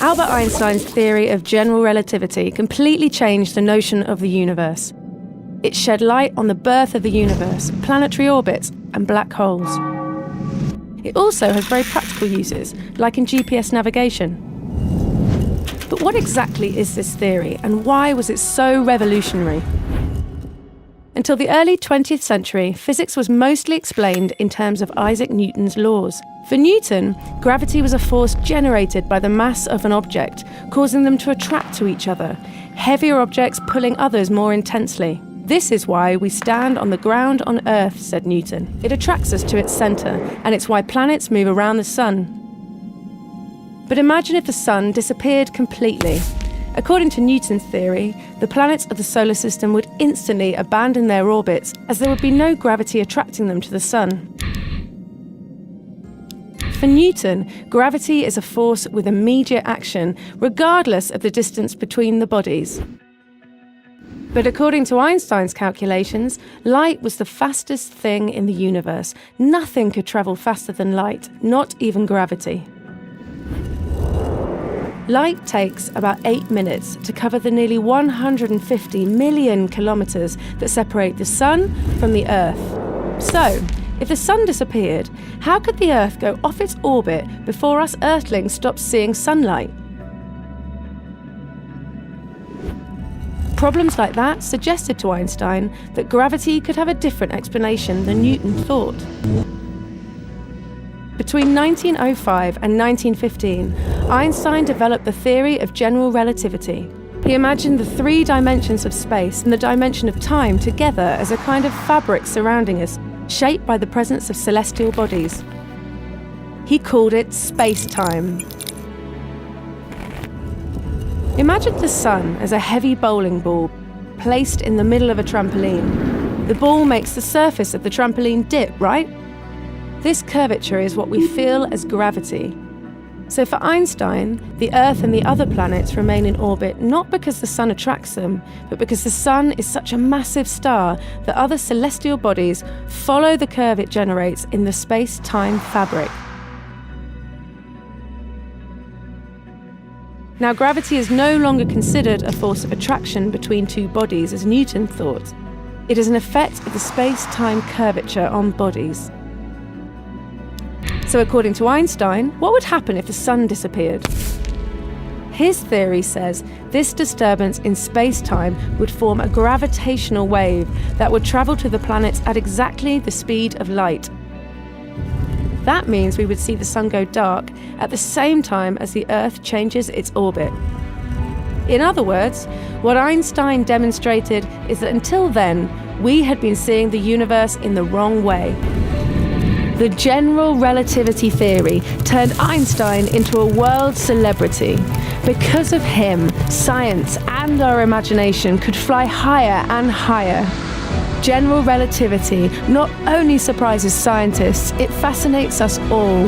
Albert Einstein's theory of general relativity completely changed the notion of the universe. It shed light on the birth of the universe, planetary orbits, and black holes. It also has very practical uses, like in GPS navigation. But what exactly is this theory, and why was it so revolutionary? Until the early 20th century, physics was mostly explained in terms of Isaac Newton's laws. For Newton, gravity was a force generated by the mass of an object, causing them to attract to each other, heavier objects pulling others more intensely. This is why we stand on the ground on Earth, said Newton. It attracts us to its centre, and it's why planets move around the sun. But imagine if the sun disappeared completely. According to Newton's theory, the planets of the solar system would instantly abandon their orbits, as there would be no gravity attracting them to the sun. For Newton, gravity is a force with immediate action, regardless of the distance between the bodies. But according to Einstein's calculations, light was the fastest thing in the universe. Nothing could travel faster than light, not even gravity. Light takes about 8 minutes to cover the nearly 150 million kilometers that separate the sun from the Earth. So, if the sun disappeared, how could the Earth go off its orbit before us Earthlings stopped seeing sunlight? Problems like that suggested to Einstein that gravity could have a different explanation than Newton thought. Between 1905 and 1915, Einstein developed the theory of general relativity. He imagined the 3 dimensions of space and the dimension of time together as a kind of fabric surrounding us, shaped by the presence of celestial bodies. He called it space-time. Imagine the sun as a heavy bowling ball placed in the middle of a trampoline. The ball makes the surface of the trampoline dip, right? This curvature is what we feel as gravity. So for Einstein, the Earth and the other planets remain in orbit not because the sun attracts them, but because the sun is such a massive star that other celestial bodies follow the curve it generates in the space-time fabric. Now, gravity is no longer considered a force of attraction between 2 bodies, as Newton thought. It is an effect of the space-time curvature on bodies. So according to Einstein, what would happen if the sun disappeared? His theory says this disturbance in space-time would form a gravitational wave that would travel to the planets at exactly the speed of light. That means we would see the sun go dark at the same time as the Earth changes its orbit. In other words, what Einstein demonstrated is that until then, we had been seeing the universe in the wrong way. The general relativity theory turned Einstein into a world celebrity. Because of him, science and our imagination could fly higher and higher. General relativity not only surprises scientists, it fascinates us all.